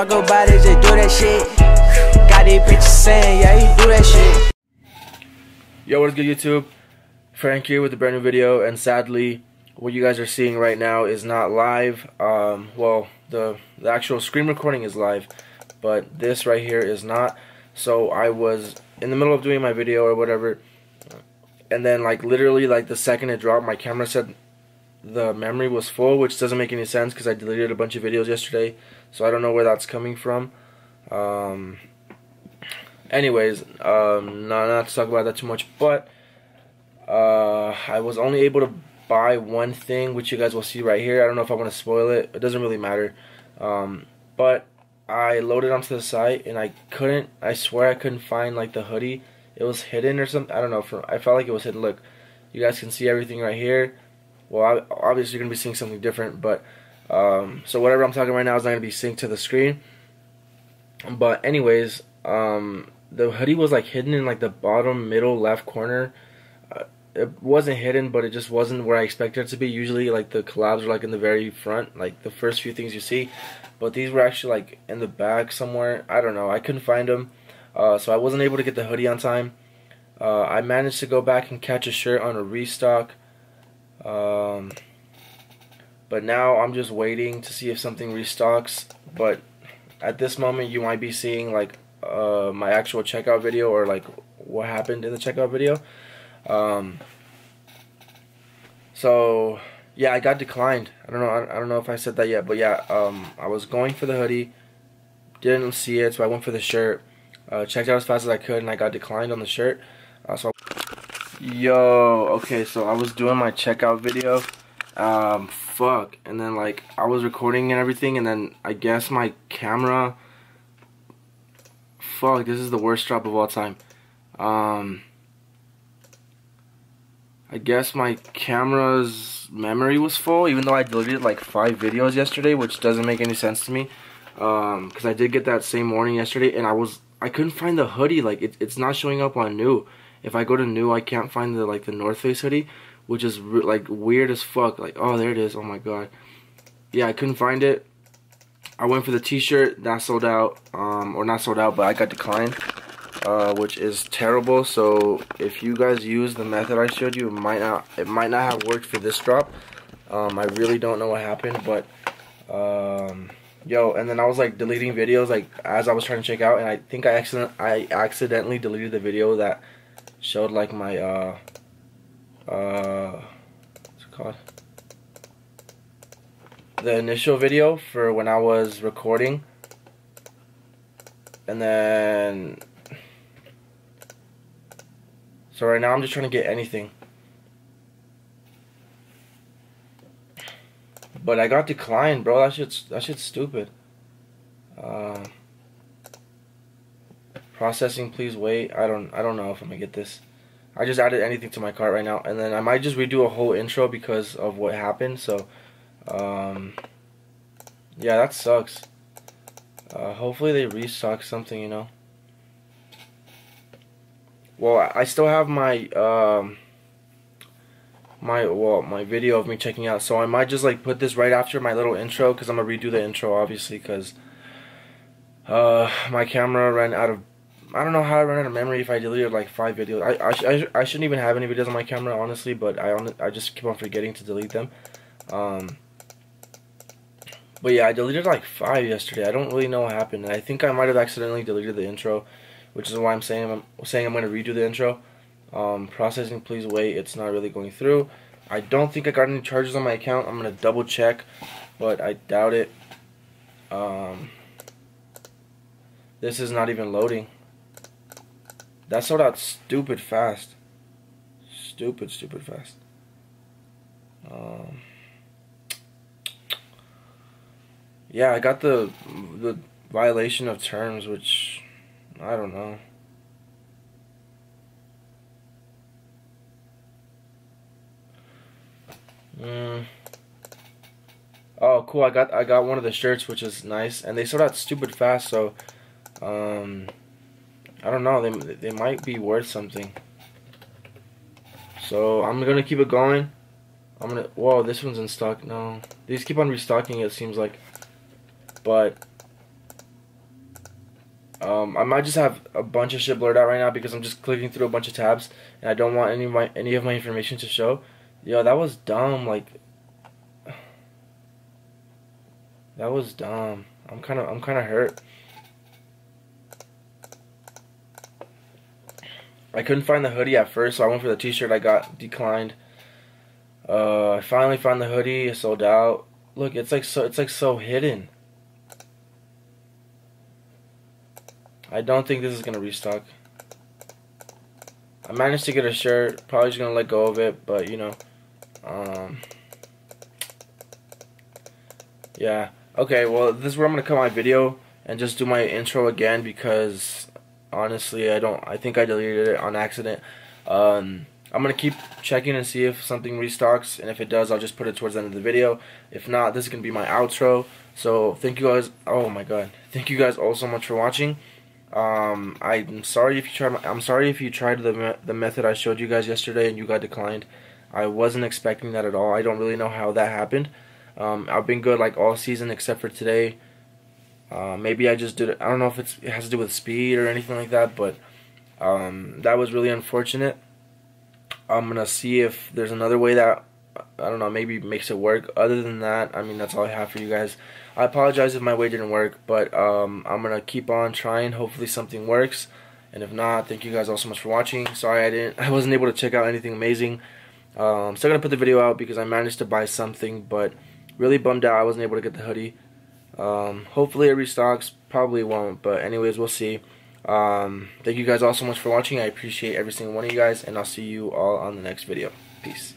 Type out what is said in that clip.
talk about it, just do that shit. Got these bitches saying, yeah, he do that shit. Yo, what is good, YouTube? Frank here with a brand new video, and sadly, what you guys are seeing right now is not live. Well, the actual screen recording is live, but this right here is not. So I was in the middle of doing my video or whatever, and then like literally like the second it dropped, my camera said the memory was full, which doesn't make any sense because I deleted a bunch of videos yesterday, so I don't know where that's coming from. Anyways, not to talk about that too much, but I was only able to buy one thing, which you guys will see right here. I don't know if I want to spoil it. It doesn't really matter. But I loaded onto the site and I swear I couldn't find like the hoodie. It was hidden or something. I don't know. I felt like it was hidden. Look, you guys can see everything right here. Well, obviously you're going to be seeing something different, but so whatever I'm talking right now is not going to be synced to the screen. But anyways, the hoodie was like hidden in like the bottom middle left corner. It wasn't hidden, but it just wasn't where I expected it to be. Usually like the collabs are like in the very front, like the first few things you see, but these were actually like in the back somewhere. I don't know, I couldn't find them, so I wasn't able to get the hoodie on time. I managed to go back and catch a shirt on a restock, but now I'm just waiting to see if something restocks. But at this moment you might be seeing like my actual checkout video, or like what happened in the checkout video. So yeah, I got declined. I don't know if I said that yet, but yeah, I was going for the hoodie, didn't see it, so I went for the shirt. Checked out as fast as I could, and I got declined on the shirt. Okay, so I was doing my checkout video, fuck, and then like I was recording and everything, and then I guess my camera, fuck, this is the worst drop of all time. I guess my camera's memory was full, even though I deleted like 5 videos yesterday, which doesn't make any sense to me. Because I did get that same morning yesterday, and I couldn't find the hoodie. Like it's not showing up on new. If I go to new, I can't find the Northface hoodie, which is like weird as fuck. Like, oh, there it is. Oh my god. Yeah, I couldn't find it. I went for the t-shirt, that sold out, or not sold out, but I got declined. Which is terrible. So if you guys use the method I showed you, it might not have worked for this drop. I really don't know what happened, but yo, and then I was like deleting videos like as I was trying to check out, and I think I accidentally deleted the video that showed like my what's it called, the initial video for when I was recording, and then so right now I'm just trying to get anything. But I got declined, bro. That shit's stupid. Processing, please wait. I don't know if I'm gonna get this. I just added anything to my cart right now, and then I might just redo a whole intro because of what happened. So yeah, that sucks. Hopefully they restock something, you know. Well, I still have my my video of me checking out, so I might just like put this right after my little intro, because I'm gonna redo the intro obviously, because my camera ran out of, I don't know how I ran out of memory if I deleted like 5 videos. I shouldn't even have any videos on my camera, honestly, but I just keep on forgetting to delete them. But yeah, I deleted like 5 yesterday. I don't really know what happened, and I think I might have accidentally deleted the intro, which is why I'm saying I'm going to redo the intro. Processing, please wait. It's not really going through. I don't think I got any charges on my account. I'm going to double check, but I doubt it. This is not even loading. That sold out stupid fast. Stupid fast. Yeah, I got the violation of terms, which I don't know. Oh, cool! I got one of the shirts, which is nice, and they sold out stupid fast. So, I don't know. They might be worth something. So I'm gonna keep it going. Whoa, this one's in stock. No, these keep on restocking, it seems like. But I might just have a bunch of shit blurred out right now because I'm just clicking through a bunch of tabs and I don't want any of my information to show. Yo, that was dumb. Like, that was dumb. I'm kind of hurt. I couldn't find the hoodie at first, so I went for the t-shirt. I got declined. I finally found the hoodie. It sold out. Look, it's like so hidden. I don't think this is gonna restock. I managed to get a shirt. Probably just gonna let go of it, but you know, yeah. Okay, well, this is where I'm gonna cut my video and just do my intro again because honestly, I think I deleted it on accident. I'm gonna keep checking and see if something restocks, and if it does, I'll just put it towards the end of the video. If not, this is gonna be my outro. So thank you guys. Oh my god, thank you guys all so much for watching. I'm sorry if you tried the method I showed you guys yesterday and you got declined. I wasn't expecting that at all. I don't really know how that happened. I've been good like all season except for today. Maybe I just did it. I don't know if it has to do with speed or anything like that, but that was really unfortunate. I'm gonna see if there's another way that, I don't know, maybe makes it work. Other than that, I mean, that's all I have for you guys. I apologize if my way didn't work, but I'm gonna keep on trying. Hopefully something works, and if not, thank you guys all so much for watching. Sorry I wasn't able to check out anything amazing. I'm still gonna put the video out because I managed to buy something, but really bummed out I wasn't able to get the hoodie. Hopefully it restocks. Probably won't, but anyways, we'll see. Thank you guys all so much for watching. I appreciate every single one of you guys, and I'll see you all on the next video. Peace.